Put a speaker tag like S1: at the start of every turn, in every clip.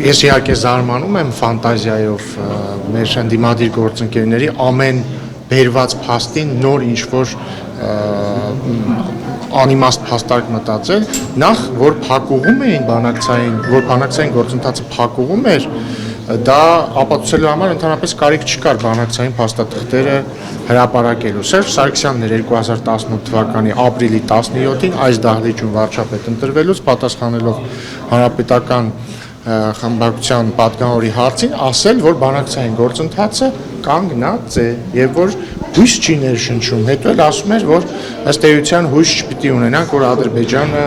S1: Ես իհարկե զարմանում եմ ֆանտազիայով մեր ընդդիմադիր գործընկերների ամեն բերված փաստին նոր ինչ-որ անիմաստ փաստարկ մտածել, նախ որ փակուղում էին բանակցային գործընթացը փակուղում էր, դա ապացուցելու համար ընդհանրապես կարիք չկար բանակցային փաստաթղթերը հրապարակելու։ Սերժ Սարգսյանն էր 2018 թվականի ապրիլի 17-ին այս դահլիճում վարչապետ ընտրվելուց պատասխանելով հանրապետական խմբակցության պատգամավորի հարցին ասել, որ բանակցային գործընթացը կանգնած է եւ որ հույս չի ներշնչում։ Հետո էլ ասում էր, որ ըստ էության հույս չպիտի ունենանք, որ Ադրբեջանը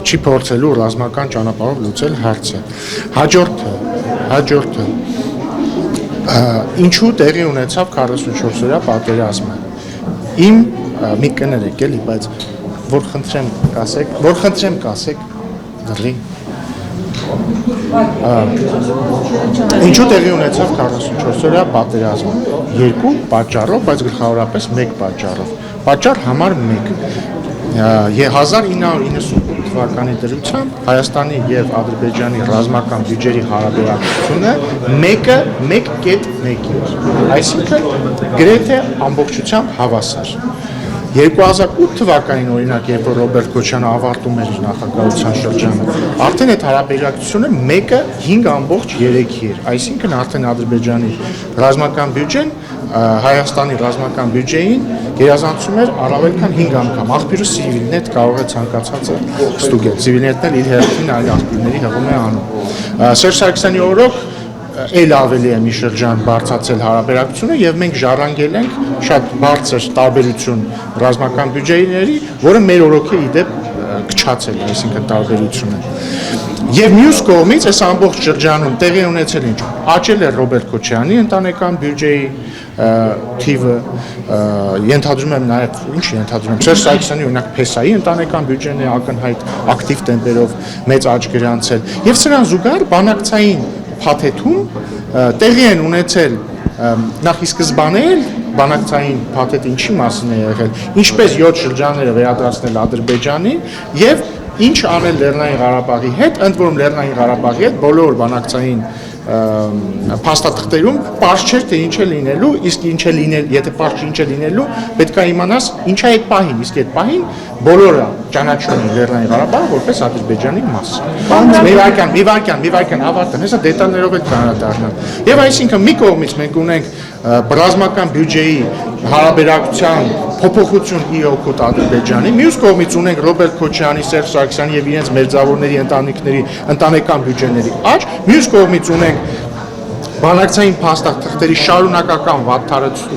S1: չի փորձելու ռազմական ճանապարհով լուծել հարցը։ Հաջորդը ինչու տեղի ունեցավ 44-օրյա պատերազմը։ Իմ մի կներեք էլի, բայց որ խնդրեմ կասեք դրի Ինչու տեղի ունեցավ 44-օրյա պատերազմը։ Երկու պատճառով, բայց գլխավորապես մեկ պատճառով։ Պատճառ համար 1։ 1998 թվականի դրությամբ Հայաստանի եւ Ադրբեջանի ռազմական բյուջեի հարաբերակցությունը 1.1 էր։ Այսինքն գրեթե ամբողջությամբ հավասար։ 2008 թվականին օրինակ, երբ որ Ռոբերտ Քոչյանը ավարտում էր իր նախագահության շրջանը, արդեն այդ հարաբերակցությունը 1.5 էր, այսինքն արդեն Ադրբեջանի ռազմական բյուջեն Հայաստանի ռազմական բյուջեին գերազանցում էր առավել քան 5 անգամ։ Աղբյուրը Civilnet կարող է ցանկացածը ստուգել։ Civilnet-ն էլ իր հերթին այլ աղբյուրների հղում է անում։ Սերժ Սարգսյանի օրոք էլ ավելի է մի շրջան բարձրացել հարաբերակցությունը եւ մենք ժառանգել ենք շատ բարձր տարբերություն ռազմական բյուջեների, որը մեր օրոքի իդեպ քչացել է, այսինքն տարբերությունը։ Եվ մյուս կողմից այս ամբողջ շրջանում տեղի ունեցել ինչ աճել է Ռոբերտ Քոչյանի ընտանեկան բյուջեի թիվը, ենթադրում եմ նաև ինչ ենթադրում եմ Սերժ Սարգսյանի օրինակ Փեսայի ընտանեկան բյուջեն է ակնհայտ ակտիվ տեմպերով մեծ աճ գրանցել եւ սրան զուգահեռ բանակցային փաթեթում տեղի են ունեցել նախ ի սկզբանե բանակցային փաթեթը ինչի մասին է եղել, ինչպես 7 շրջանները վերադարձնել Ադրբեջանին եւ ինչ անել Լեռնային Ղարաբաղի հետ, ընդ որում Լեռնային Ղարաբաղի հետ բոլոր բանակցային փաստաթղթերում պարզ չէր թե ինչ է լինելու, իսկ ինչ է լինել, եթե պարզ ինչ է լինելու, պետք է իմանաս ինչ է այդ պահին, իսկ այդ պահին բոլորը ճանաչում են Լեռնային Ղարաբաղը որպես Ադրբեջանի մաս։ Մի վայրկյան ավարտեմ, հեսա դետալներով էլ կանրադառնամ։ Եվ այսինքն մի կողմից մենք ունենք ռազմական բյուջեի հարաբերակցության փոփոխություն ի օգուտ Ադրբեջանի, մյուս կողմից ունենք Ռոբերտ Քոչյանի, Սերժ Սարգսյանի եւ իրենց մերձավորների ընտանիքների ընտանեկան բյուջեների աճ, մյուս կողմից ունենք բանակցային փաստաթղթերի շարունակական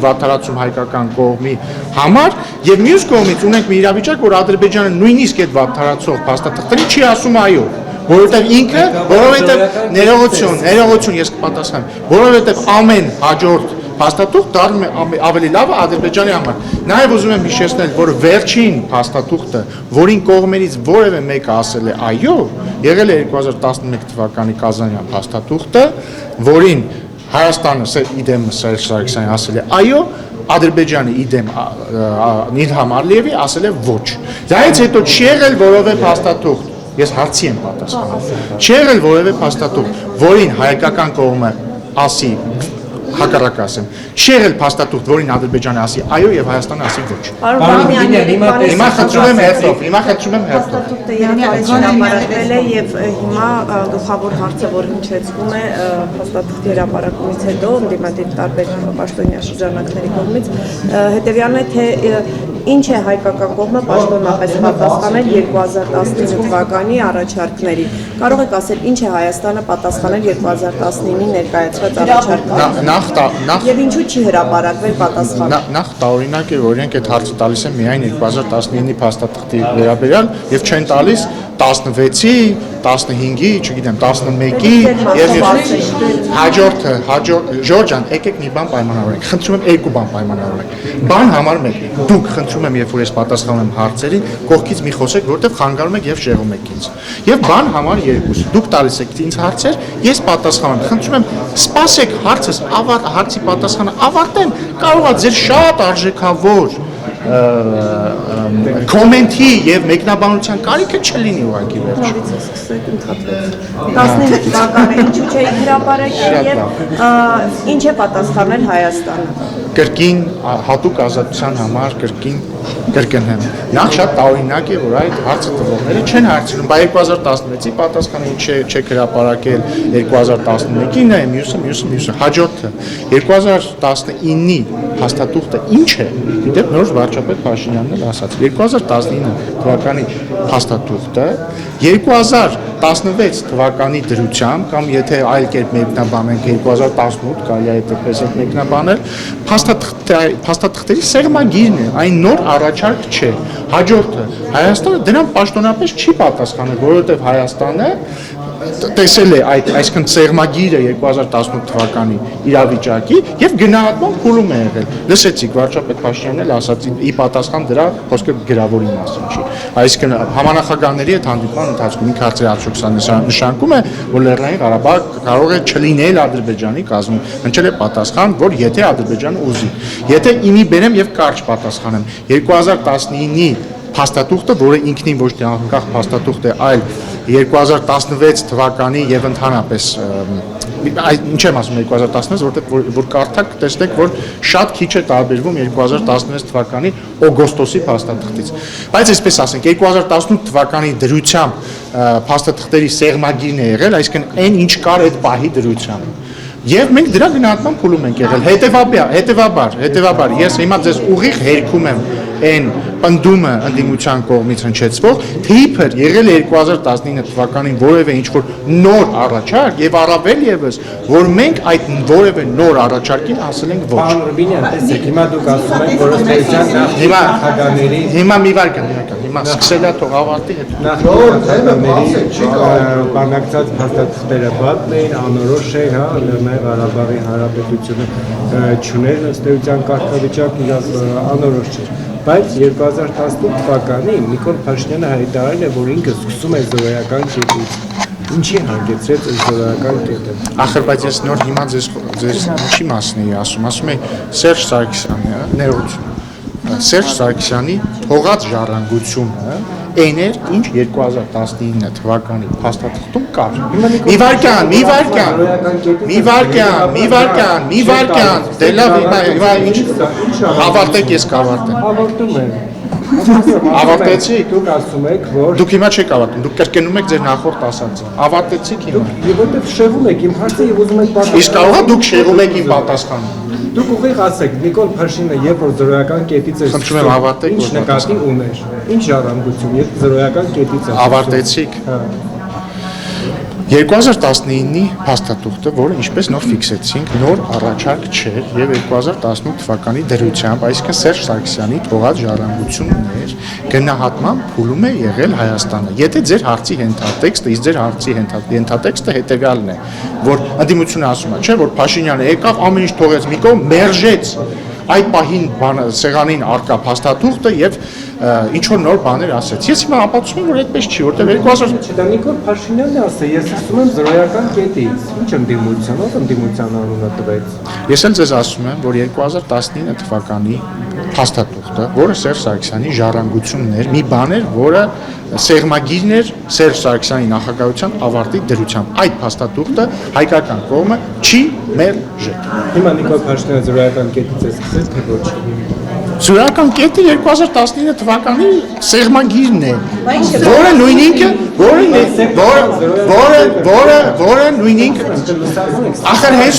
S1: վատթարացում հայկական կողմի համար եւ մյուս կողմից ունենք մի իրավիճակ, որ Ադրբեջանը նույնիսկ այդ վատթարացող փաստաթղթերի չի ասում այո, որովհետեւ ինքը, որովհետեւ ներողություն ես կպատասխանեմ, որովհետեւ ամեն հաջորդ փաստաթուղթ դառնում է ավելի լավը Ադրբեջանի համար։ Նաև ուզում եմ հիշեցնել, որ վերջին փաստաթուղթը, որին կողմերից որևէ մեկը ասել է այո, եղել է 2011 թվականի Կազանյան փաստաթուղթը, որին Հայաստանը իդեմ Սերժ Սարգսյանը ասել է այո, Ադրբեջանը իդեմ Իլհամ Ալիևի ասել է ոչ։ Դրանից հետո չի եղել որևէ փաստաթուղթ, ես հարցի եմ պատասխանում։ Չի եղել որևէ փաստաթուղթ, որին հայկական կողմը ասի հակառակ ասեմ, չի եղել փաստաթուղթ, որին Ադրբեջանը ասի այո եւ Հայաստանը ասի ոչ։ Հիմա խնդրում եմ հերթով։
S2: Փաստաթուղթը հրապարակվել է եւ հիմա գլխավոր հարցը, որ հնչեցվում է փաստաթուղթի հրապարակումից հետո ընդդիմադիր տարբեր պաշտոնյա շրջանակների կողմից, հետեւյալն է, թե ինչ է հայկական կողմը պաշտոնապես պատասխանել 2019 թվականի առաջարկներին։ Կարող եք ասել ինչ է Հայաստանը պատասխանել 2019-ի ներկայացված առաջարկներին։ Եվ ինչու չի հրապարակվել պատասխանը։
S1: Նախ տարօրինակ է, որ իրենք այդ հարցը տալիս են միայն 2019-ի փաստաթղթի վերաբերյալ եւ չեն տալիս 16-ի, 15-ի, չգիտեմ, 11-ի եւ հաջորդը, Ժորժան, եկեք մի բան պայմանավորենք։ Խնդրում եմ երկու բան պայմանավորենք։ Բան համար 1, դուք խնդրում եմ, երբ որ ես պատասխանում եմ հարցերին, կողքից մի խոսեք, որովհետեւ խանգարում եք եւ շեղում եք ինձ։ Եվ բան համար 2, դուք տալիս եք ինձ հարցեր, ես պատասխանում եմ։ Խնդրում եմ, սպասեք հարցի պատասխանը ավարտեմ, կարող է ձեր շատ արժեքավոր կոմենտի եւ մեկնաբանության կարիքը չլինի ուղղակի վերջ։
S2: Նորից է սկսեք ընդհատվել։ 19 թվականը ինչու՞ չէի հրապարակել եւ ինչ է պատասխանել Հայաստանը։
S1: Կրկին հատուկ ազատության համար կրկնեմ։ Նախ շատ տարօրինակ է, որ այդ հարցը տվողները չեն հարցնում, բայց 2016-ի պատասխանը ինչ չեք հրապարակել 2011-ին է, մյուսը հաջորդը 2019-ի հաստատուղթը ինչ է, դեպ նոր վարչապետ Փաշինյանն էլ ասաց 2019 թվականի հաստատուղթը 2016 թվականի դրությամբ կամ եթե այլ կերպ մեկնաբանենք 2018 կարելի է այդպես մեկնաբանել փաստաթղթերի սեղմագիրն է, այն նոր առաջարկ չէ։ Հաջորդը Հայաստանը դրան պաշտոնապես չի պատասխանել, որովհետև Հայաստանը տեսել է այսքան սեղմագիրը 2018 թվականի իրավիճակի եւ գնահատման փուլում է եղել։ Լսեցիք վարչապետ Փաշինյանն էլ ասաց ի պատասխան դրա խոսքը գրավորի մասին չի։ Այսինքն համանախագահների հետ հանդիպման ընթացքում ինքը հարցրի արդյոք սա նշանակում է, որ Լեռնային Ղարաբաղ կարող է չլինել Ադրբեջանի կազմում։ Հնչել է պատասխան, որ եթե Ադրբեջանը ուզի։ Եթե իմի բերեմ եւ կարճ պատասխանեմ 2019-ի փաստաթուղթը, որը ինքնին ոչ թե անկախ փաստաթուղթ է, այլ 2016 թվականի եւ ընդհանրապես ինչ եմ ասում 2016, որտեղ որ կարդաք տեսնեք, որ շատ քիչ է տարբերվում 2016 թվականի օգոստոսի փաստաթղթից։ Բայց այսպես ասենք 2018 թվականի դրությամբ փաստաթղթերի սեղմագիրն է եղել, այսինքն այն ինչ կար այդ պահի դրությամբ։ Եվ մենք դրա գնահատման փուլում ենք եղել։ Հետևաբար ես հիմա ձեզ ուղիղ հերքում եմ այն պնդումը ընդդիմության կողմից հնչեցվող, թե իբր եղել է 2019 թվականին որևէ ինչ-որ նոր առաջարկ եւ առավել եւս, որ մենք այդ որևէ նոր առաջարկին ասել ենք ոչ։
S3: Պարոն Ռուբինյան, տեսեք, հիմա դուք ասում եք, որ ըստ էության նախագահների
S1: հիմա մի վարքան, հիմա սկսել է թող ավարտի հետ։
S3: նախագահների բանակցած փաստաթղթերը բացն էին, անորոշ է, հա, Լեռնային Ղարաբաղի Հանրապետությունը չուներ ըստ էության կարգավիճակ իրաց անորոշ չէր։ Բայց 2018 թվականին Նիկոլ Փաշինյանը հայտարարել է, որ ինքը սկսում է զորոյական կետից։ Ինչի հանգեցրեց այս զորոյական կետը։
S1: Ախր բայց ես նոր հիմա ձեզ ինչի մասն էի ասում եմ Սերժ Սարգսյանը, ներողություն։ Սերժ Սարգսյանի թողած ժառանգությունը այն էր, ինչ 2019 թվականի փաստաթղթում կար։ Մի վարքան, դե լավ, հիմա ինչ ավարտեք, ես կավարտեմ։
S3: Ավարտում եմ։
S1: Ավարտեցիք։
S3: Դուք ասում եք, որ
S1: Դուք հիմա չեք ավարտում, դուք կրկնում եք ձեր նախորդ ասածը։ Ավարտեցիք հիմա։
S3: Եվ որտեղ շեղում եք իմ հարցը եւ ուզում եք պատասխանել։
S1: Իսկ կարող է դուք շեղում եք իմ պատասխանը։
S3: Դուք ուղիղ ասեք, Նիկոլ Փաշինյանը երբ որ զրոյական կետից է
S1: Խնդրում եմ ավարտեք,
S3: ինչ նկատի ուներ։ Ինչ ժառանգություն, երբ զրոյական կետից է։
S1: Ավարտեցիք։ 2019-ի փաստաթուղթը, որը ինչպես նոր ֆիքսեցինք, նոր առաջարկ չէր եւ 2018 թվականի դրությամբ, այսինքն Սերժ Սարգսյանի թողած ժառանգություններ գնահատման փուլում է եղել Հայաստանը։ Եթե ձեր հարցի ենթատեքստը, իսկ ձեր հարցի ենթատեքստը հետեւյալն է, որ ընդդիմությունը ասում է, չէ, որ Փաշինյանը եկավ, ամեն ինչ թողեց մի կողմ, մերժեց այդ պահին սեղանին արկա փաստաթուղթը եւ ինչ որ նոր բաներ ասեց։ Ես հիմա ապացուցում եմ, որ այդպես չի, որտեղ 2000
S3: Դա Նիկոլ Փաշինյանն է ասել, ես ասում եմ զրոյական կետից։ Ինչ ընդդիմություն, ով ընդդիմության անունը տվեց։
S1: Ես էլ ձեզ ասում եմ, որ 2019 թվականի փաստաթուղթը, որը Սերժ Սարգսյանի ժառանգությունն էր, մի բան էր, որը սեղմագիրն էր Սերժ Սարգսյանի նախագահության ավարտի դրությամբ։ Այդ փաստաթուղթը հայկական կողմը չի մերժել։
S3: Հիմա Նիկոլ Փաշինյանը զրոյական կետից է սկսել, թե ոչ։
S1: Զորական կետը 2019 թվականի սեղմագիրն է, որը նույնինք ախր հենց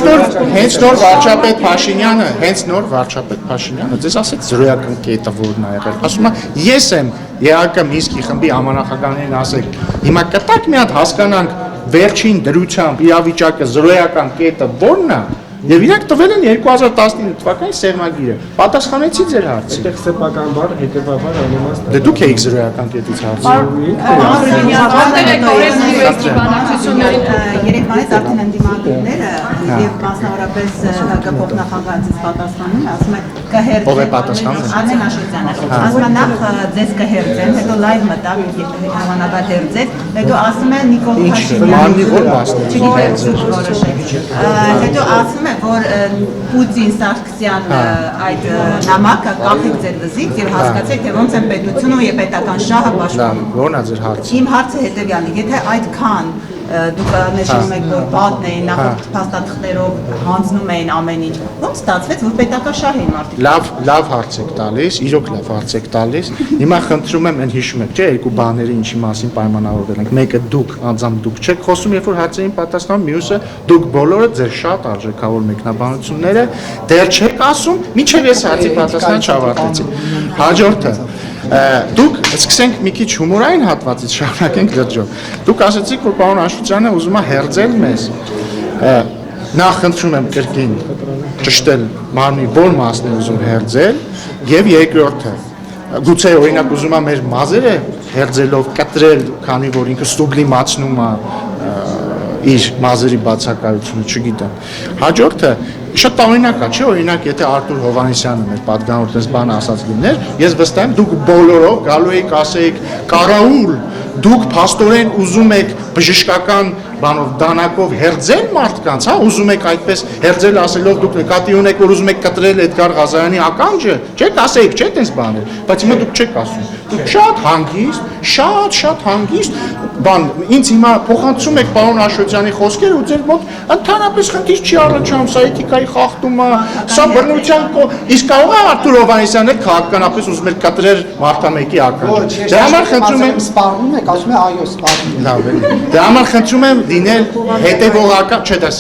S1: նոր վարչապետ Փաշինյանը ձեզ ասեց զրոյական կետը որն է եղել։ Ասում է ես եմ ԵԱԿ Մինսկի խմբի համանախագահներին ասեք, հիմա կտակ մի հատ հասկանանք վերջին դրությամբ իրավիճակը զրոյական կետը որն է։ Եվ իրանք տվել են 2019 թվականի սեղմագիրը։ Պատասխանեցի ձեր հարցին։
S3: Այդտեղ սեփական բառ հետևաբար անիմաստ է։
S1: Դե դուք եք զրոյական կետից հարցում։
S4: Երևանից արդեն ընդդիմադիրները եւ մասնավորապես ՀԿ փոխնախագահից պատասխանում է, ասում է կհերձեն։
S1: Ով է պատասխանում։
S4: Արմեն Աշոտյանը։ Ասում է նախ ձեզ կհերձեն, հետո լայվ մտավ, հավանաբար հերձեց, հետո ասում է Նիկոլ Փաշինյանը։ Հետո ասում է, որ Պուտին Սարգսյան այդ նամակը կախեք ձեր վզից եւ հասկացեք, թե ոնց են պետությունը եւ պետական շահը պաշտպանում։
S1: Ո՞րն է ձեր հարցը։
S4: Իմ հարցը հետեւյալն է, եթե այդքան դուք նշում եք, որ պատն էին, նախորդ փաստաթղթերով հանձնում էին ամեն ինչ, ոնց ստացվեց, որ պետական շահ էին մարդիկ։
S1: Լավ հարց եք տալիս, իրոք լավ հարց եք տալիս։ Հիմա խնդրում եմ, այն հիշում եք, չէ, երկու բաների ինչի մասին պայմանավորվել ենք։ Մեկը դուք, անձամբ դուք չեք խոսում, երբ որ հարցերին պատասխանում, մյուսը դուք բոլորը ձեր շատ արժեքավոր մեկնաբանությունները դեռ չեք ասում, մինչև ես հարցի պատասխանը չավարտեցի։ Հաջորդը դուք սկսենք մի քիչ հումորային հատվածից շարունակենք դրճով։ Դուք ասացիք, որ պարոն Աշոտյանը ուզում է հերձել մեզ։ Նախ խնդրում եմ կրկին ճշտել մարմնի որ մասն է ուզում հերձել եւ երկրորդը գուցե օրինակ ուզում է մեր մազերը հերձելով կտրել, քանի որ ինքը սուբլիմացնում է իր մազերի բացակայությունը, չգիտեմ։ Հաջորդը շատ տարօրինակ է, չէ՞, օրինակ եթե Արտուր Հովհաննիսյանը մեր պատգամավորներից բան ասած լիներ, ես վստահ եմ դուք բոլորով գալու եք ասեիք կարաուլ, դուք փաստորեն ուզում եք բժշկական բանով դանակով հերձել մարդկանց, հա, ուզում եք այդպես հերձել ասելով դուք նկատի ունեք, որ ուզում եք կտրել Էդգար Ղազարյանի ականջը, չեք ասեիք, չէ՞ տես բաներ, բայց հիմա դուք չեք ասում։ Դուք շատ հանգիստ, շատ հանգիստ բան, ինձ հիմա փոխանցում եք պարոն Աշոտյանի խոսքերը ու ձեր մոտ ընդհանրապես խնդիր չի առաջանում, սա էթիկայի խախտում է, սա բռնության իսկ կարող է Արտուր Հովհաննիսյանը քաղաքականապես ուզում էր կտրել մարդամեկի ականջը։ Դրա համար խնդրում եմ
S5: սպառնում եք, ասում է այո, սպառնում։
S1: Լավ է։ Դրա համար խնդրում եմ լինել հետևողական, չէ, դա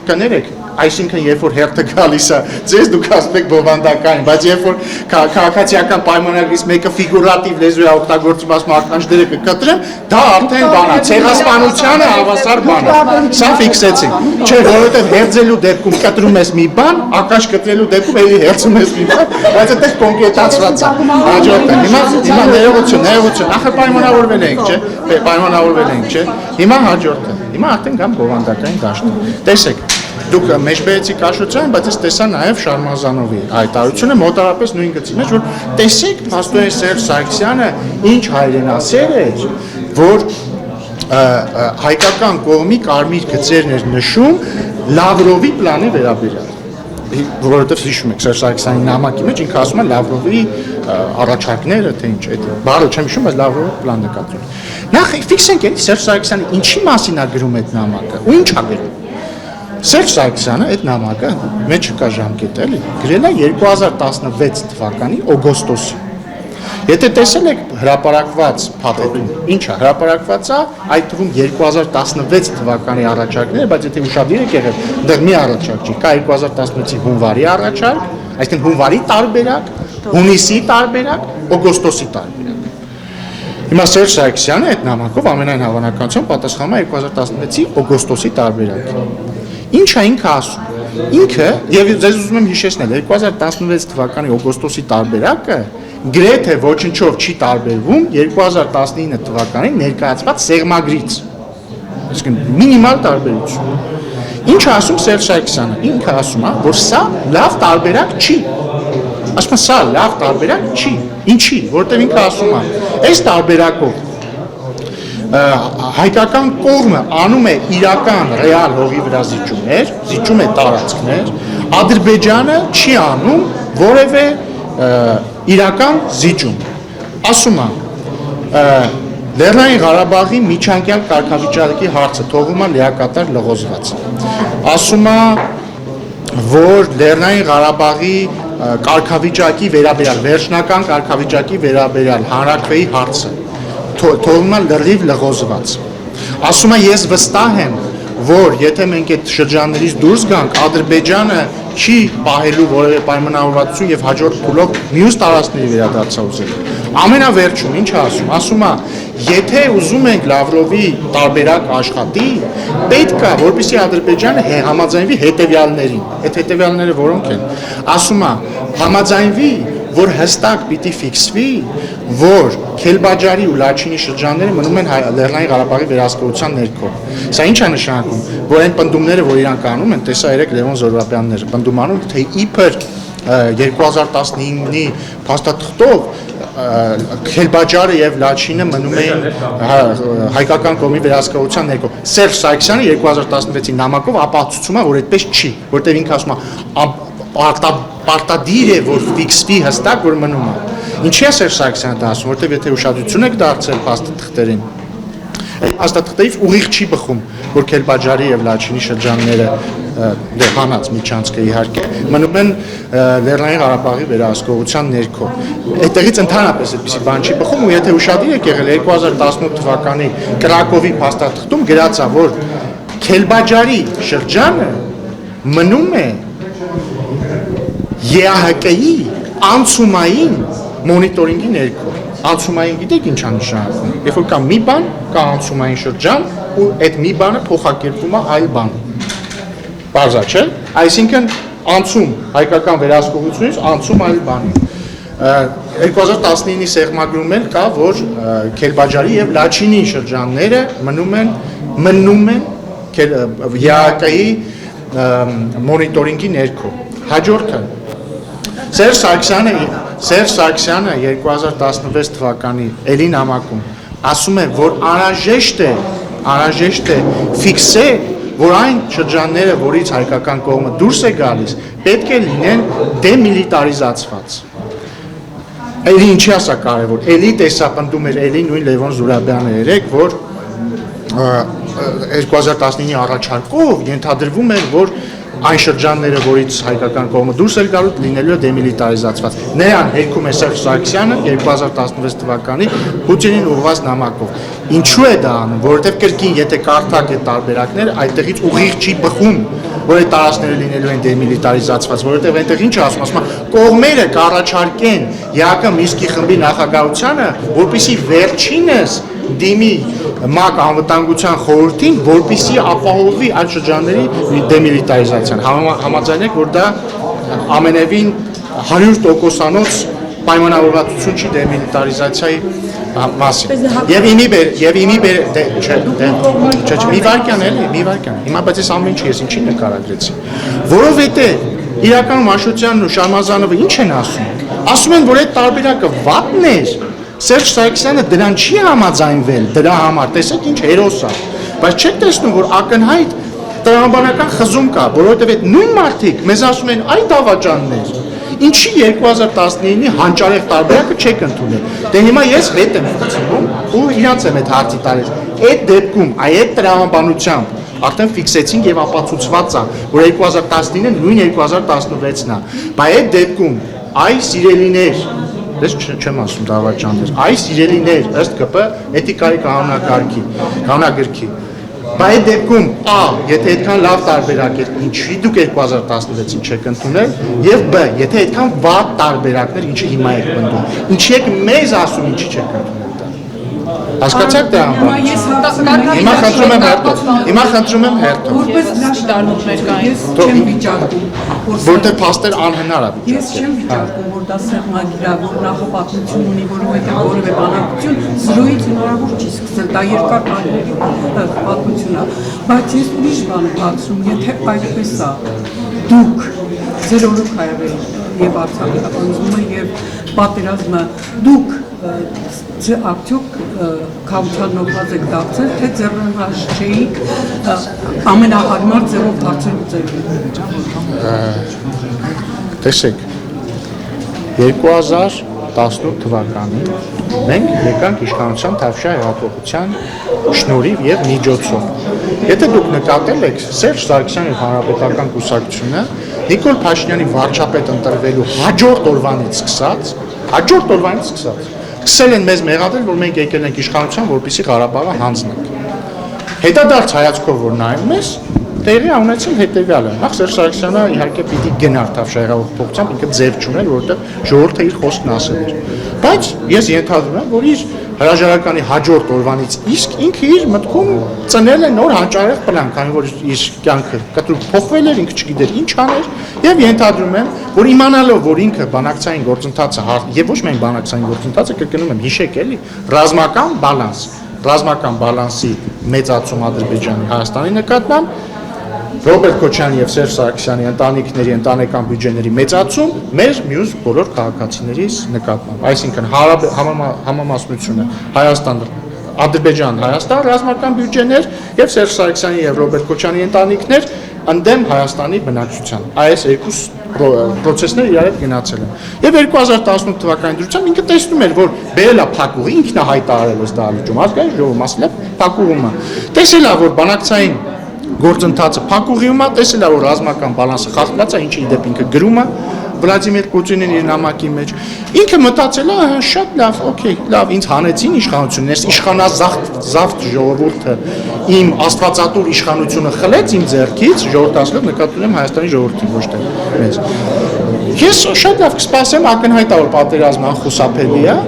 S1: կներեք, այսինքն երբ որ հերթը գալիս է, ձեզ դուք ասում եք բովանդակային, բայց երբ որ քաղաքացիական պայմանագրից մեկը ֆիգուրատիվ լեզու է օգտագործում, ասում ականջները կկտրեմ, դա արդեն բան է, ցեղասպանությանը հավասար բան է։ Սա ֆիքսեցինք։ Չէ, որովհետև հերձելու դեպքում կտրում ես մի բան, ականջ կտրելու դեպքում էլի հերձում ես մի բան, բայց այդտեղ կոնկրետացված է։ Հաջորդը։ Հիմա ներողություն, ախր պայմանավորվել ենք, չէ՞։ Պայմանավորվել ենք, չէ՞։ Հիմա հաջորդը։ Հիմա արդեն գամ բովանդակային դաշտը։ Տեսեք, դուք մեջբերեցիք Աշոտյանին, բայց ես տեսա նաև Շարմազանովի հայտարարությունը մոտարապես նույն գծի մեջ, որ տեսեք փաստորեն Սերժ Սարգսյանը ինչ հայրենասեր էր, որ հայկական կողմի կարմիր գծերն էր նշում Լավրովի պլանի վերաբերյալ։ Որովհետև հիշում եք Սերժ Սարգսյանի նամակի մեջ ինքը ասում է Լավրովի առաջարկները, թե ինչ, այդ բառը չեմ հիշում, բայց Լավրովի պլան նկատում։ Նախ ֆիքսենք էլի Սերժ Սարգսյանը ինչի մասին է գրում այդ նամակը, ու ինչ է գրում։ Սերժ Սարգսյանը այդ նամակը մեջ կա ժամկետ էլի, գրել է 2016 թվականի օգոստոսին։ Եթե տեսել եք հրապարակված փաթեթում, ինչ է, հրապարակված է այդ թվում 2016 թվականի առաջարկները, բայց եթե ուշադիր եք եղել, դեռ մի առաջարկ չի, կա 2016-ի հունվարի առաջարկ, այսինքն հունվարի տարբերակ, հունիսի տարբերակ, օգոստոսի տարբերակ։ Հիմա Սերժ Սարգսյանը այդ նամակով ամենայն հավանականությամբ պատասխանում է 2016-ի օգոստոսի տարբերակին։ Ինչ է ինքը ասում։ Ինքը, եւ ձեզ ուզում եմ հիշեցնել, 2016 թվականի օգոստոսի տարբերակը գրեթե ոչնչով չի տարբերվում 2019 թվականին ներկայացված սեղմագրից։ Այսինքն մինիմալ տարբերություն։ Ինչ է ասում Սերժ Սարգսյանը։ Ինքը ասում է, որ սա լավ տարբերակ չի։ Ասում է, սա լավ տարբերակ չի։ Ինչի՞, որտեղ ինքը ասում է, այս տարբերակով հայկական կողմը անում է իրական ռեալ հողի վրա զիջումներ, զիջում է տարածքներ, Ադրբեջանը չի անում որևէ իրական զիջում։ Ասում է Լեռնային Ղարաբաղի միջանկյալ կարգավիճակի հարցը թողում է լիակատար լղոզված։ Ասում է, որ Լեռնային Ղարաբաղի կարգավիճակի վերաբերյալ, վերջնական կարգավիճակի վերաբերյալ հանրաքվեի հարցը թողում է լրիվ լղոզված։ Ասում է, ես վստահ եմ, որ եթե մենք այդ շրջաններից դուրս գանք, Ադրբեջանը չի պահելու որևէ պայմանավորվածություն եւ հաջորդ փուլով մյուս տարածքների վերադարձաուզել։ Ամենավերջում ինչ է ասում։ Ասում է, եթե ուզում ենք Լավրովի տարբերակ աշխատի, պետք է, որպեսզի Ադրբեջանը համաձայնվի հետևյալներին։ Այդ հետևյալները որոնք են։ Ասում է, համաձայնվի, որ հստակ պիտի ֆիքսվի, որ Քելբաջարի ու Լաչինի շրջանները մնում են Լեռնային Ղարաբաղի վերահսկողության ներքո։ Սա ինչ է նշանակում, որ այն պնդումները, որ իրանք անում են, տեսա երեք Լևոն Զորաբյանները պնդում անում, թե իբր 2015-ի փաստաթղթով Քելբաջարը եւ Լաչինը մնում էին հայկական կողմի վերահսկողության ներքո։ Սերժ Սարգսյանը 2016-ի նամակով ապացուցում է, որ այդպես չի, որտեղ ինքը ասում է պարտադիր է, որ ֆիքսվի հստակ, որ մնում է։ Ինչի է Սերժ Սարգսյանը դա ասում, որտեղ եթե ուշադրություն եք դարձել փաստաթղթերին, փաստաթղթերից ուղիղ չի բխում, որ Քելբաջարի եւ Լաչինի շրջանները դե հանած միջանցքը իհարկե մնում են Լեռնային Ղարաբաղի վերահսկողության ներքո։ Այդտեղից ընդհանրապես այդպիսի բան չի բխում ու եթե ուշադիր եք եղել 2018 թվականի Կրակովի փաստաթղթում գրած է, որ Քելբաջարի շրջանը մնում է ԵԱՀԿ-ի անցումային մոնիտորինգի ներքո։ Անցումային գիտեք ինչ է նշանակում։ Երբ որ կա մի բան, կա անցումային շրջան ու այդ մի բանը փոխակերպվում է այլ բան։ Բարձա չէ։ Այսինքն անցում հայկական վերահսկողությունից անցում այլ բանի։ 2019-ի սեղմագրում էլ կա, որ Քելբաջարի եւ Լաչինի շրջանները մնում են ԵԱՀԿ-ի մոնիտորինգի ներքո։ Հաջորդը Սերժ Սարգսյանը 2016 թվականի էլի նամակում ասում է, որ անհրաժեշտ է ֆիքսել, որ այն շրջանները, որից հայկական կողմը դուրս է գալիս, պետք է լինեն դեմիլիտարիզացված։ Էլի ինչի է սա կարևոր։ Էլի տեսապնդում էր էլի նույն Լևոն Զուրաբյանը երեք, որ 2019-ի առաջարկով ենթադրվում էր, որ այն շրջանները, որից հայկական կողմը դուրս էր գալու, լինելու է դեմիլիտարիզացված։ Նրան հերքում է Սերժ Սարգսյանը 2016 թվականի Պուտինին ուղղված նամակով։ Ինչու է դա անում, որովհետև կրկին եթե կարդաք այդ տարբերակները, այդտեղից ուղիղ չի բխում, որ այդ տարածքները լինելու են դեմիլիտարիզացված, որովհետև այնտեղ ինչ ասում, ասում է կողմերը կառաջարկեն ԵԱՀԿ Մինսկի խմբի նախագահությանը, որպեսզի վերջինս դիմի ՄԱԿ անվտանգության խորհրդին, որպեսզի ապահովի այդ շրջանների դեմիլիտարիզացիան։ Համաձայն եք, որ դա ամենևին 100%-անոց պայմանավորվածություն չի դեմիլիտարիզացիայի մասին։ Եվ իմի բեր, մի վարկյան էլի, հիմա բայց ես ամեն ինչ ես ինչի նկարագրեցի։ Որովհետև իրականում Աշոտյանն ու Շարմազանովը ինչ են ասում։ Ասում են, որ այդ տարբերակը վատն էր, Սերժ Սարգսյանը դրան չի համաձայնվել, դրա համար, տեսեք ինչ հերոս է, բայց չեք տեսնում, որ ակնհայտ տրամաբանական խզում կա, որովհետև այդ նույն մարդիկ մեզ ասում են այդ դավաճաններ, ինչի 2019-ի հանճարեղ տարբերակը չեք ընդունել։ Դե հիմա ես վետ եմ խցնում ու իրանց եմ այդ հարցի տալիս։ Այդ դեպքում, այդ տրամաբանությամբ արդեն ֆիքսեցինք եւ ապացուցված է, որ 2019-ը նույն 2016-ն է։ Բայց այդ դեպքում, այ սիրելիներ, ես չեմ ասում դավաճաններ, այ սիրելիներ, ըստ ԿՊ էթիկայի կանոնագրքի։ Բայց այդ դեպքում եթե այդքան լավ տարբերակ էր, ինչի դուք 2016-ին չեք ընդունել, եւ բ, եթե այդքան վատ տարբերակներ, ինչի հիմա եք պնդում, ինչի եք մեզ ասում, ինչի չեք ընդունել դա։ Հասկացաք դա համար։ Հիմա խնդրում եմ հերթով։
S6: Որպես դաշտարներ կան, ես չեմ վիճակում,
S1: որտեղ փաստեր անհնար է վիճակել։
S6: Ես չեմ վիճակում, որ դա սեղմագիր է, որ նախապատմություն ունի, որովհետև որևէ բանակցություն զրոյից հնարավոր չի սկսել, դա երկար տարիների պատմություն է, բայց ես ուրիշ բան եմ հարցնում, եթե այդպես է, դուք ձեր օրոք եւ Արցախի ապահովումը եւ պատերազմը, դուք արդյոք քավության նոպած եք դարձել, թե ձեռնարկեիք ամենահարմար ձևով դարձելու ձեր։
S1: Տեսեք, 2018 թվականին մենք եկանք իշխանության Թավշյա հեղափոխության շնորհիվ եւ միջոցով։ Եթե դուք նկատել եք, Սերժ Սարգսյանի հանրապետական կուսակցությունը Նիկոլ Փաշինյանի վարչապետ ընտրվելու հաջորդ օրվանից սկսած սկսել են մեզ մեղադրել, որ մենք եկել ենք իշխանության, որպեսզի Ղարաբաղը հանձնենք։ Հետադարձ հայացքով որ նայում ես, տեղի ունեցել հետևյալը։ Նախ Սերժ Սարգսյանը իհարկե պիտի գնար Թավշյա փոխությամբ, ինքը ձեռք չուներ, որովհետև ժողովուրդը իր խոսքն ասել էր։ Բայց ես ենթադրում եմ, որ իր հրաժարականի հաջորդ օրվանից իսկ ինքը իր մտքում ծնել է նոր հանճարեղ պլան, քանի որ իր կյանքը կտրուկ փոխվել էր, ինքը չգիտեր ինչ աներ, եւ ենթադրում եմ, որ իմանալով, որ ինքը բանակցային գործընթացը եւ ոչ միայն բանակցային գործընթացը, կրկնում եմ, հիշեք էլի, ռազմական բալանսի մեծացում Ադրբեջանի Հայաստանի նկատմամբ, Ռոբերտ Քոչարյանի եւ Սերժ Սարգսյանի ընտանիքների ընտանեկան բյուջեների մեծացում մեր մյուս բոլոր քաղաքացիների նկատմամբ, այսինքն համամասնությունը Հայաստան, Ադրբեջան, Հայաստան ռազմական բյուջեներ եւ Սերժ Սարգսյանի եւ Ռոբերտ Քոչարյանի ընտանիքներ ընդդեմ Հայաստանի բնակչության։ Այս երկու process-ները իրար հետ գնացել են։ Եվ 2018 թվականի դրությամբ ինքը տեսնում էր, որ բերել է փակուղի, ինքն է հայտարարել ըստ դալիճում, ազգային ժողովը մասն է փակուղումը։ Տեսել է, որ բանակցային գործընթացը փակուղիում է, տեսել է, որ ռազմական բալանսը խախտված է, ինչի դեպ ինքը գրում է Վլադիմիր Պուտինին իր նամակի մեջ։ Ինքը մտածել է, շատ լավ, օքեյ, լավ, ինձ հանեցին իշխանություններս, իշխանազավթ ժողովուրդը իմ աստվածատուր իշխանությունը խլեց իմ ձեռքից, ժողովուրդ ասելով նկատի ունեմ Հայաստանի ժողովրդին, ոչ թե մեզ։ Ես շատ լավ կսպասեմ ակնհայտ է, որ պատերազմը անխուսափելի է,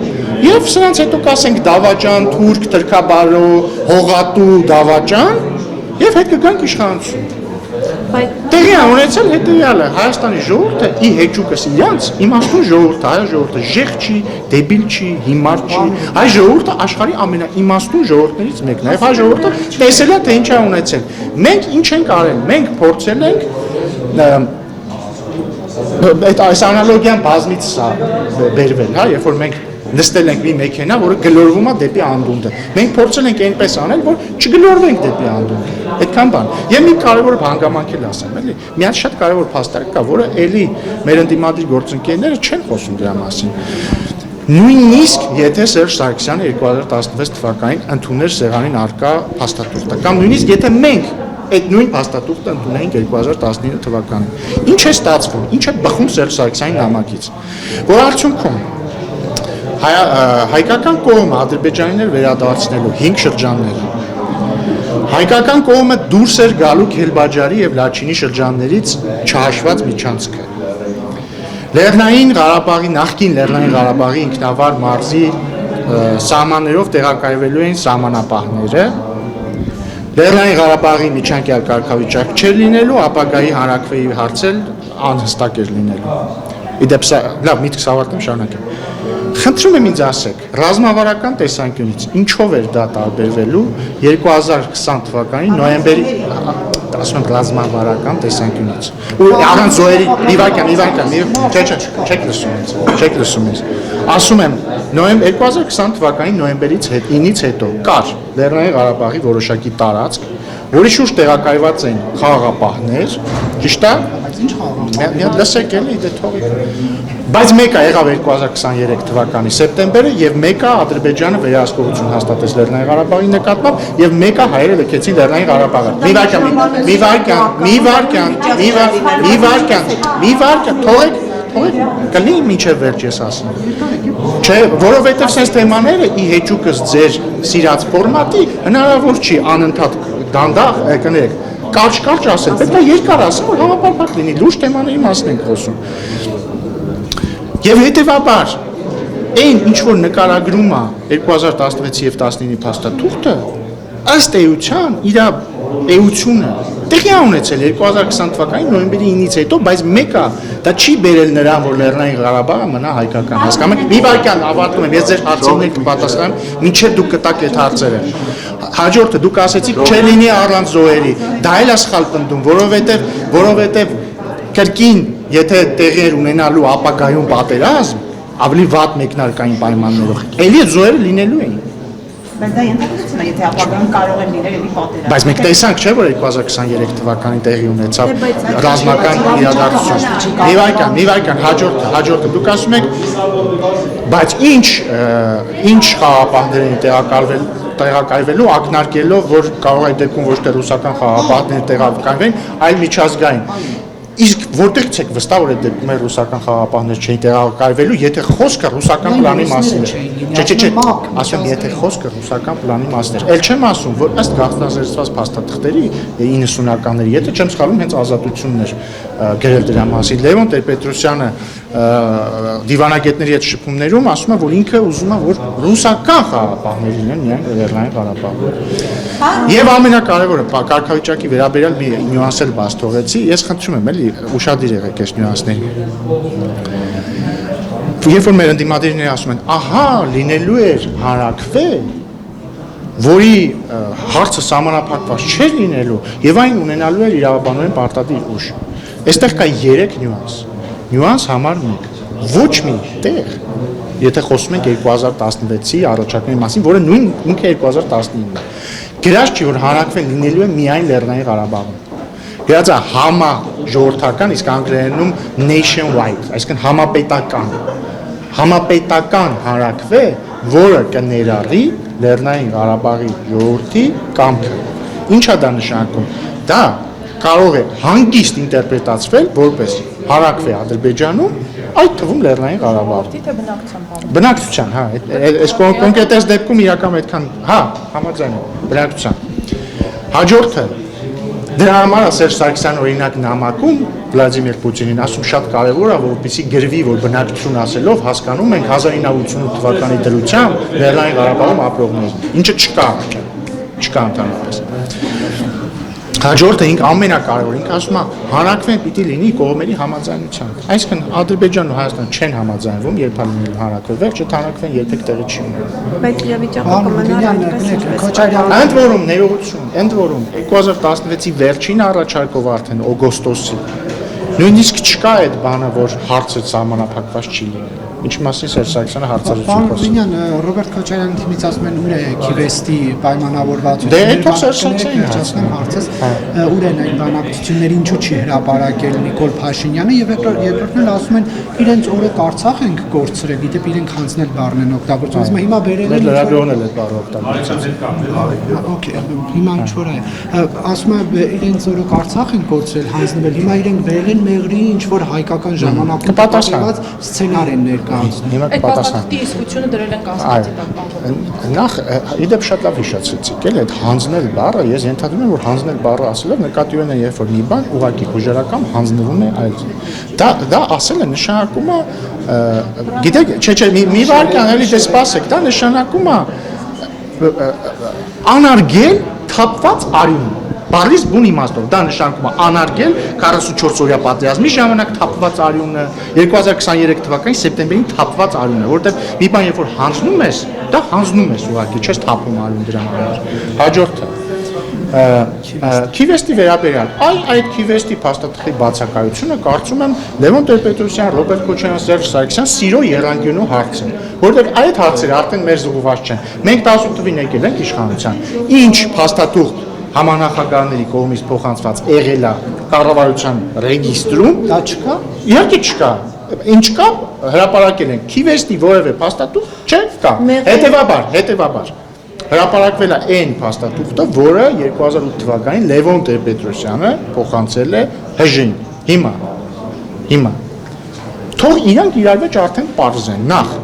S1: եւ սրանց հետո կասենք դավաճան, թուրք, թրքաբարո, հողատու դավաճան եւ հետ կգանք իշխանություն։ Տեղի ունեցել հետևյալը, Հայաստանի ժողովուրդը ի հեճուկս իրանց իմաստուն ժողովուրդը, հայ ժողովուրդը ժեղ չի, դեբիլ չի, հիմար չի, հայ ժողովուրդը աշխարհի ամենաիմաստուն ժողովուրդներից մեկն է, եւ հայ ժողովուրդը տեսել է թե ինչ է ունեցել։ Մենք ինչ ենք արել, մենք փորձել ենք այս անալոգիան բազմից է բերվել, հա, երբ որ մենք նստել ենք մի մեքենա, որը գլորվում է դեպի անդունդը։ Մենք փորձել ենք այնպես անել, որ չգլորվենք դեպի անդունդը։ Այդքան բան։ Եվ մի կարևոր հանգամանք էլ ասեմ, էլի։ Մի հատ շատ կարևոր փաստարկ կա, որը էլի մեր ընդդիմադիր գործընկերները չեն խոսում դրա մասին։ Նույնիսկ եթե Սերժ Սարգսյանը 2016 թվականին ընդուներ սեղանին արկա փաստաթուղթը, կամ նույնիսկ եթե մենք այդ նույն փաստաթուղթը ընդունեինք 2019 թվականին։ Ինչ է ստացվում, ինչ է բխում Սերժ Սարգսյանի նամակից, որ արդյունքում հայկական կողմը ադրբեջանիներ վերադարձնելու 5 շրջաններ։ Հայկական կողմը դուրս էր գալու Քելբաջարի եւ Լաչինի շրջաններից չհաշված միջանցքը։ Լեռնային Ղարաբաղի նախկին Լեռնային Ղարաբաղի ինքնավար մարզի սահմաններով տեղակայվելու են սահմանապահները։ Լեռնային Ղարաբաղի միջանկյալ կարգավիճակ չէր լինելու, ապագայի հանրաքվեի հարցել անհստակ էր լինելու։ Իդեպ լավ միտքս ավարտեմ շարունակեմ։ Խնդրում եմ ինձ ասեք, ռազմավարական տեսանկյունից ինչով էր դա տարբերվելու 2020 թվականի նոյեմբերի, ասում եմ ռազմավարական տեսանկյունից։ Ու առանց զոհերի, չեք լսում ինձ։ Ասում եմ, 2020 թվականի նոյեմբերից 9-ից հետո կար Լեռնային Ղարաբաղի որոշակի տարածք, որի շուրջ տեղակայված են խաղաղապահներ, ճիշտ է։ Մի հատ լսեք էլի, դե թողեք։ Բայց մեկը եղավ 2023 թվականի սեպտեմբերը եւ մեկը Ադրբեջանը վերահսկողություն հաստատեց Լեռնային Ղարաբաղի նկատմամբ եւ մեկը հայերը լքեցին Լեռնային Ղարաբաղը։ Մի վարքան, թողեք, կլինի մինչև վերջ ես ասում։ Չէ, որովհետեւ sense թեմաները ի հեճուկս ձեր սիրած ֆորմատի հնարավոր չի անընդհատ դանդաղ կներեք կարճ ասել, պետք է երկար ասել, որ համապարփակ լինի, լուրջ թեմաների մասին ենք խոսում։ Եվ հետևաբար, այն ինչ որ նկարագրում է 2016 եւ 19-ի փաստաթուղթը, ըստ էության իր էությունը տեղի ունեցել 2020 թվականի նոյեմբերի 9-ից հետո, բայց մեկը դա չի բերել նրան, որ Լեռնային Ղարաբաղը մնա հայկական հասկանում եք։ Մի վայրկյան ավարտում եմ, ես ձեր հարցերին կպատասխանեմ, մինչև դուք կտաք այդ հարցերը։ Հաջորդը դուք ասեցիք չէ լինի առանց զոհերի, դա էլ է սխալ պնդում, որովհետև կրկին եթե տեղեր ունենալու ապագայում պատերազմ, ավելի վատ մեկնարկային պայմաններով, էլի զոհերը լինելու էին։
S4: Բայց դա ենթադրություն է, եթե ապագայում կարող են լինել էլի պատերազմ։
S1: Բայց մենք տեսանք, չէ՞ որ 2023 թվականին տեղի ունեցավ ռազմական իրադարձություն։ Մի վայրկյան, հաջորդը դուք ասում եք, բայց ինչ խաղապահներ են տեղակայվելու ակնարկելով, որ կարող է դեպքում ոչ թե ռուսական խաղապահներ տեղակայվեն, այլ միջազգային։ Իսկ որտեղից եք վստահ որ այդ դեպքում ռուսական խաղապահներ չէին տեղակայվելու, եթե խոսքը ռուսական պլանի մասին է։ Չէ, ասում եթե խոսքը ռուսական պլանի մասն էր։ Էլ չեմ ասում, որ ըստ գաղտնազերծված փաստաթղթերի 90-ականների, եթե չեմ սխալվում, հենց Ազատությունն էր գրել դրա մասին։ Լևոն Տեր-Պետրոսյանը դիվանագետների հետ շփումներում ասում է, որ ինքը ուզում է, որ ռուսական խաղաղապահներ լինեն միայն Լեռնային Ղարաբաղում։ Եվ ամենակարևորը, կարգավիճակի վերաբերյալ մի նյուանս էլ բաց թողեցի, ես խնդրում եմ էլի ուշադիր եղեք այս նյուանսներին։ Երբ որ մեր ընդդիմադիրները ասում են, ահա, լինելու էր հանրաքվե, որի հարցը սահմանափակված չէր լինելու, եւ այն ունենալու էր իրավաբանորեն պարտադիր ուժ։ Այստեղ կա 3 նյուանս։ Նյուանս համար 1. Ոչ մի տեղ, եթե խոսում ենք 2016-ի առաջարկների մասին, որը նույն ինքը 2019-ն է, գրած չի, որ հանրաքվեն լինելու է միայն Լեռնային Ղարաբաղում։ Գրած է համաժողովրդական, իսկ անգլերենում nationwide, այսինքն համապետական հանրաքվե, որը կներառի Լեռնային Ղարաբաղի ժողովրդի կամքը։ Ինչ է դա նշանակում։ Դա կարող է հանգիստ ինտերպրետացվել որպես հանրաքվե Ադրբեջանում, այդ թվում Լեռնային Ղարաբաղում։ Բնակչության, հա, այս կոնկրետ դեպքում իրական այդքան, հա, համաձայն եմ, բնակչության։ Հաջորդը դրա համար է Սերժ Սարգսյանը օրինակ նամակում Վլադիմիր Պուտինին ասում շատ կարևոր է, որպեսզի գրվի, որ բնակչություն ասելով հասկանում ենք 1988 թվականի դրությամբ Լեռնային Ղարաբաղում ապրողներին, ինչը չկա ընդհանրապես։ Հաջորդը ինք ամենակարևոր, ինքը ասում է հանրաքվեն պիտի լինի կողմերի համաձայնությամբ։ Այսինքն Ադրբեջանն ու Հայաստանը չեն համաձայնվում, երբ լինելու հանրաքվե, վերջը հանրաքվեն երբեք տեղի չի ունենա։
S2: Բայց իրավիճակը կմնա այդպես։
S5: Քոչարյան
S1: Ընդ որում ներողություն, ընդ որում 2016-ի վերջին առաջարկով արդեն օգոստոսի նույնիսկ չկա այդ բանը, որ հարցը սահմանափակված չի լինի։ Ինչ մասին Սերժ Սարգսյանը հարցազրույցում
S5: Պարոն
S1: խոսում։
S5: Բինյան, Ռոբերտ Քոչարյանի թիմից ասում են ուր է Քիվեստի պայմանավորվածությունը։
S1: Դե այդտեղ Սերժ Սարգսյանին
S5: հարցնեմ հարցս, ուր են այն բանակցությունները, ինչու չի հրապարակել Նիկոլ Փաշինյանը եւ երկրորդն էլ ասում են իրենց օրը Արցախ ենք կորցրել, գիտեք իրենք հանձնել բառն են օգտագործում, ասում հիմա բերել են
S1: լրագրողն էլ այդ բառը օգտագործում։
S5: Okay, հիմա ինչ որ է, ասում է իրենց օրը Արցախ են կորցրել, հանձնվել, հիմա իրենք բերել են Մեղրի ինչ որ հայկական ժամանակում պատասխանված սցենար են ներկայացնում։
S1: Հիմա
S7: Այդ
S1: կպատասխան։
S7: պատասխանի իսկությունը դրել են կազմակերպի տակ։
S1: Նախ իդեպ շատ լավ հիշեցիք, էլ այդ հանձնել բառը, ես ենթադրում եմ, որ հանձնել բառը ասելով նկատի ունեն, երբ որ մի բան ուղղակի բուժարական հանձնվում է այլ։ Դա ասելը նշանակում է, գիտեք, չէ, մի վարքան էլի դե սպասեք, դա նշանակում է անարգել թափված արյուն։ Բառից բուն իմաստով դա նշանակում է անարգել 44 օրյա պատերազմի ժամանակ թափված արյունը 2023 թվականի սեպտեմբերին թափված արյունը, որովհետև մի բան երբ որ հանձնում ես, դա հանձնում ես ուղղակի, չես թափում արյուն դրա համար։ Հաջորդը Քիվեստի վերաբերյալ, այդ Քիվեստի փաստաթղթի բացակայությունը կարծում եմ Լևոն Տեր-Պետրոսյան, Ռոբերտ Քոչարյան, Սերժ Սարգսյան սիրո եռանկյունու հարց են, որովհետև այդ հարցերը արդեն մեր զուգված չեն։ Մենք 18 թվին եկել ենք իշխանության։ Ինչ փաստաթուղթ համանախագահների կողմից փոխանցված եղել է կառավարության ռեգիստրում, դա չկա։ Իհարկե չկա։ Ինչ կա, հրապարակել են Քիվեստի որևէ փաստաթուղթ չկա։ Հետևաբար հրապարակվել է այն փաստաթուղթը, որը 2008 թվականին Լևոն Տեր-Պետրոսյանը փոխանցել է ՀԺ-ին։ Հիմա թող իրանք իրար մեջ արդեն պարզ են։ Նախ,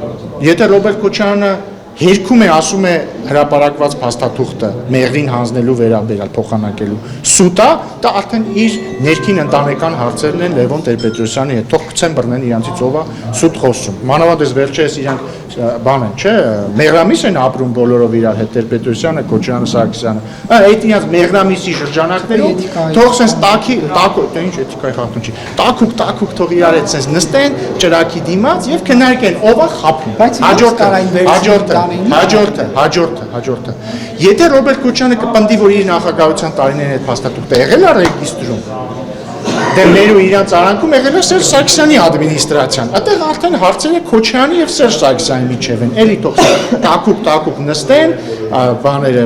S1: եթե Ռոբերտ Քոչարյանը հերքում է, ասում է հրապարակված փաստաթուղթը Մեղրին հանձնելու վերաբերյալ փոխանակելու սուտա, դա արդեն իր ներքին ընտանեկան հարցերն են Լևոն Տեր-Պետրոսյանի հետ, թող գցեն բռնեն իրանցից ով է սուտ խոսում։ Մանավանդ վերջերս իրանք բան են, չէ, մեղրամիս են ապրում բոլորով իրար հետ Տեր-Պետրոսյանը, Քոչարյանը, Սարգսյանը։ Այդ իրանց մեղրամիսի շրջանակներում թող sense տակուկ, ինչ էթիկայի խախտում չի։ Տակուկ թող իրար հետ sense նստեն ճրակի դիմաց եւ քննարկեն ով է խափում։ Հաջորդը։ Եթե Ռոբերտ Քոչարյանը կպնդի, որ իր նախագահության տարիներին այդ փաստաթուղթը եղել է ռեգիստրում, դե մեր ու իրանց արանքում եղել է Սերժ Սարգսյանի ադմինիստրացիան։ Այդտեղ արդեն հարցերը Քոչարյանի եւ Սերժ Սարգսյանի միջև են։ Էլի թող տակուկ նստեն, բաները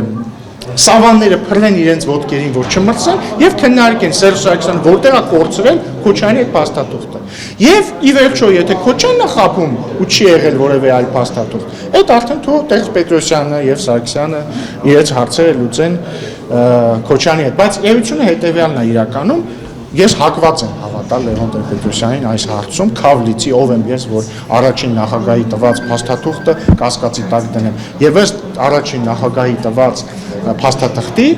S1: սավանները փռնեն իրենց ոտքերին, որ չմրցեն եւ քննարկեն Սերժ Սարգսյանը որտեղ է կորցրել Քոչարյանի այդ փաստաթուղթը։ Եվ ի վերջո, եթե Քոչարյանն է խափում ու չի եղել որևէ այլ փաստաթուղթ, այդ արդեն թող Տեր-Պետրոսյանը եւ Սարգսյանը իրենց հարցերը լուծեն Քոչարյանի հետ, բայց էությունը հետեւյալն է իրականում Ես հակված եմ հավատալ Լևոն Տեր-Պետրոսյանին այս հարցում, քավլիցի ով եմ ես, որ առաջին նախագահի տված փաստաթուղթը կասկածի տակ դնեմ։ Եվ ըստ առաջին նախագահի տված փաստաթղթի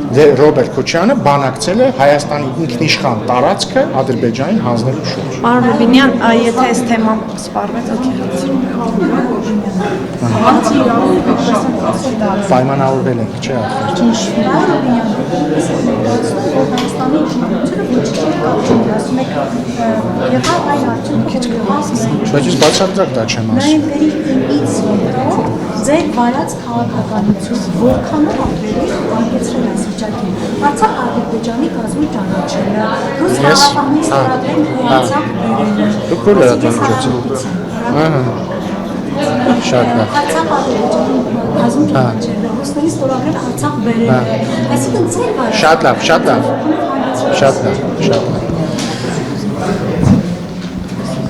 S1: Ռոբերտ Քոչյանը բանակցել է Հայաստանի ինքնիշխան տարածքը Ադրբեջանին հանձնելու շուրջ։
S2: Պարոն Ռուբինյան, եթե այս թեման սպառվեց,
S1: Պայմանավորվել ենք, չէ՞ Բայց ես բացարձակ դա չեմ ասում։
S8: Ձեր վարած քաղաքականությունը որքանով ապրելի անկեցրել այս վիճակին։ Արցախ Ադրբեջանի կազմի ճանաչելը, ռուս խաղաղապահների ստորագրեն ու Արցախ բերելը։
S1: Դուք որ լրատվամիջոցը։ Շատ լավ։
S8: Արցախ Ադրբեջանի կազմի ճանաչելը, ռուսների ստորագրեն Արցախ բերելը։ Այսինքն ձեր վարած։
S1: Շատ լավ, շատ լավ։ Շատ լավ, շատ լավ։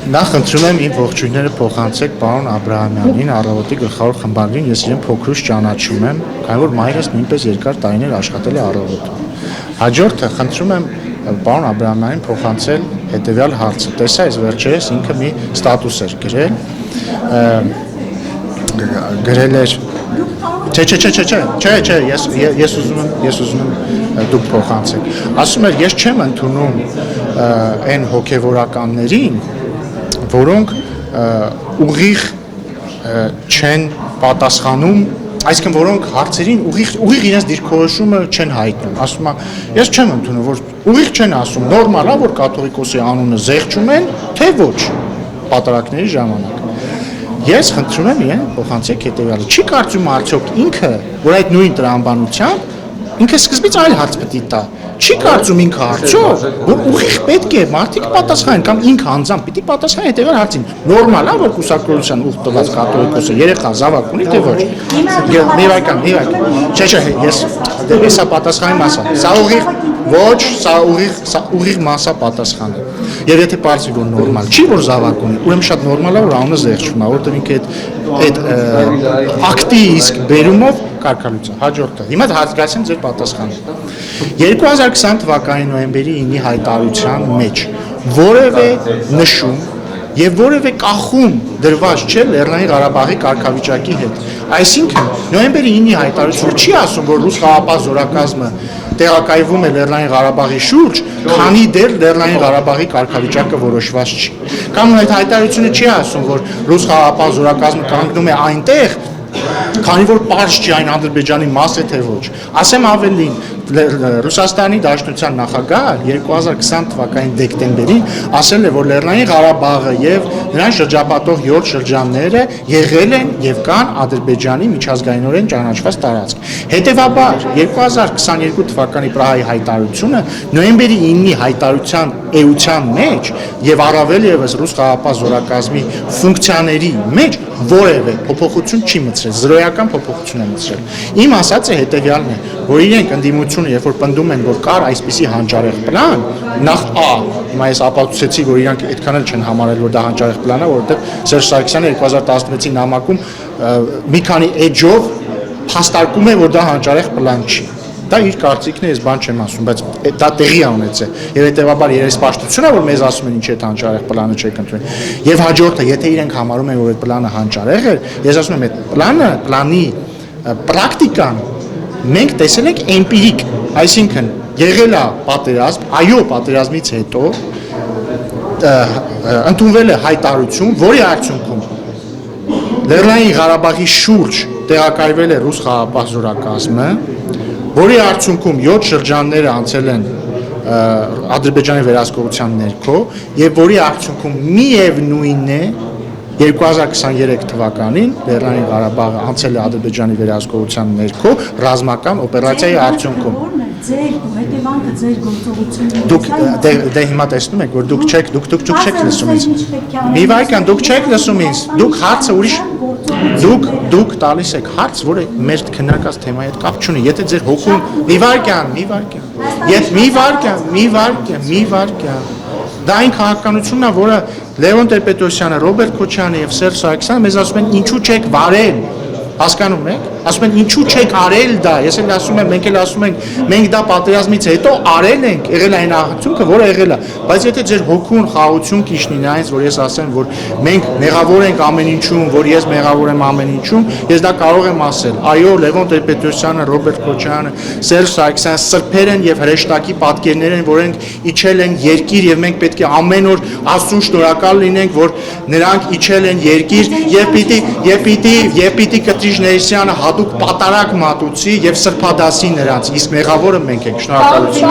S1: Նախ խնդրում եմ իմ ողջույնները փոխանցեք պարոն Աբրահամյանին, Առավոտի գլխավոր խմբագրին, ես իրեն փոքրուց ճանաչում եմ, քանի որ մայրս նույնպես երկար տարիներ աշխատել է Առավոտում։ Հաջորդը խնդրում եմ պարոն Աբրահամյանին փոխանցել հետևյալ հարցը։ Տեսա, այս վերջերս ինքը մի ստատուս էր գրել էր Չէ, ես ուզում եմ դուք փոխանցեք։ Ասում էր, ես չեմ ընդունում այն հոգևորականներին, որոնք ուղիղ չեն պատասխանում, այսինքն որոնք հարցերին ուղիղ իրենց դիրքորոշումը չեն հայտնում։ Ասում է, ես չեմ ընդունում, որ ուղիղ չեն ասում, նորմալ է, որ կաթողիկոսի անունը զեղչում են, թե ոչ պատարակների ժամանակ։ Ես խնդրում եմ իրեն փոխանցեք հետևյալը։ Չի կարծում արդյոք ինքը, որ այդ նույն տրամաբանությամբ ինքը սկզբից այլ հարց պետք է տա։ Չի կարծում ինքը արդյոք, որ ուղիղ պետք է մարդիկ պատասխանեն կամ ինքը անձամբ պիտի պատասխանի հետևյալ հարցին։ Նորմալ է, որ կուսակրության ուղղ տված կաթողիկոսը երեխա զավակ ունի, թե ոչ։ Մի վայրկյան։ Չէ, ես սա պատասխանի մասա։ Սա ուղիղ ոչ, սա ուղիղ մասա պատասխան է։ Եվ եթե պարզվի, որ նորմալ չի, որ զավակ ունի, ուրեմն շատ նորմալ է, որ անունը զեղչվում է, որովհետև ինքը այդ ակտի իսկ բերումով կարգալուծա։ Հաջորդը։ Հիմա հատկացեմ ձեր պատասխանը։ 2020 թվականի նոյեմբերի 9-ի հայտարարության մեջ որևէ նշում եւ որևէ կախում դրված չէ Լեռնային Ղարաբաղի կարգավիճակի հետ։ Այսինքն նոյեմբերի 9-ի հայտարարությունը չի ասում, որ ռուս խաղաղապահ զորակազմը տեղակայվում է Լեռնային Ղարաբաղի շուրջ, քանի դեռ Լեռնային Ղարաբաղի կարգավիճակը որոշված չի։ Կամ այդ հայտարարությունը չի ասում, որ ռուս խաղաղապահ զորակազմը կանգնում է այնտեղ, քանի որ պարզ չի այն Ադրբեջանի մաս է թե ոչ։ Ասեմ ավելին, Ռուսաստանի Դաշնության նախագահը 2020 թվականի դեկտեմբերին ասել է, որ Լեռնային Ղարաբաղը եւ նրան շրջապատող 7 շրջանները եղել են եւ կան Ադրբեջանի միջազգայինորեն ճանաչված տարածք։ Հետևաբար 2022 թվականի Պրահայի հայտարարությունը նոյեմբերի 9-ի հայտարարության էության մեջ եւ առավել եւս ռուս խաղաղապահ զորակազմի ֆունկցիաների մեջ որևէ փոփոխություն չի մտցրել, զրոյական փոփոխություն է մտցրել։ Իմ ասածը հետեւյալն է, որ իրենք ընդդիմությունը, երբ որ պնդում են, որ կար այսպիսի հանճարեղ պլան, նախ հիմա ես ապացուցեցի, որ իրանք այդքան էլ չեն համարել, որ դա հանճարեղ պլան է, որովհետև Սերժ Սարգսյանը 2016-ի նամակում մի քանի էջով փաստարկում է, որ դա հանճարեղ պլան չի։ Դա իր կարծիքն է, ես բան չեմ ասում, բայց դա տեղի է ունեցել։ Եվ հետեւաբար երեսպաշտությունն է, որ մեզ ասում են ինչ է հանճարեղ պլանը չեք ընդունել։ Եվ հաջորդը, եթե իրենք համարում են, որ այդ պլանը հանճարեղ է, ես ասում եմ, այդ պլանի պրակտիկան մենք տեսել ենք էմպիրիկ, այսինքն եղել է պատերազմ, այո, պատերազմից հետո ընդունվել է հայտարարություն, որի արդյունքում Լեռնային Ղարաբաղի շուրջ տեղակայվել է ռուս խաղաղապահ զորակազմը, որի արդյունքում 7 շրջանները անցել են Ադրբեջանի վերահսկողության ներքո եւ որի արդյունքում միևնույն է 2023 թվականին Լեռնային Ղարաբաղը անցել է Ադրբեջանի վերահսկողության ներքո ռազմական օպերացիայի արդյունքում։
S8: Ձեր հետևանքը ձեր գործողությունների
S1: Դուք դե հիմա տեսնում եք, որ դուք չեք լսում ինձ։ Մի վայրկյան, դուք չեք լսում ինձ։ Դուք հարցը ուրիշ դուք տալիս եք հարց, որը մեր քննարկած թեմայի հետ կապ չունի։ Եթե ձեր հոգում մի վայրկյան։ Դա այն քաղաքականությունն է, որը Լևոն Տեր-Պետրոսյանը, Ռոբերտ Քոչյանը եւ Սերժ Սարգսյանը մեզ ասում են ինչու չեք վարել։ Հասկանում եք։ ասում են ինչու չեք արել դա, ես էլ ասում եմ, մենք էլ ասում ենք, մենք դա պատերազմից հետո արել ենք, եղել այն արդյունքը, որը եղել է, բայց եթե ձեր հոգուն խաղաղություն կիշնի նրանից, որ ես ասեմ, որ մենք մեղավոր ենք ամեն ինչում, որ ես մեղավոր եմ ամեն ինչում, ես դա կարող եմ ասել, այո, Լևոն Տեր-Պետրոսյանը, Ռոբերտ Քոչարյանը, Սերժ Սարգսյանը սրբեր են եւ հրեշտակի պատկերներ են, որոնք իջել են երկիր եւ մենք պետք է ամեն օր Աստծուն շնորհակալ լինենք, որ նրանք իջել են երկիր եւ պիտի Կտրիժ Ներսյանը հատուկ պատարակ մատուցի եւ սրբադասի նրանց, իսկ մեղավորը մենք ենք, շնորհակալություն։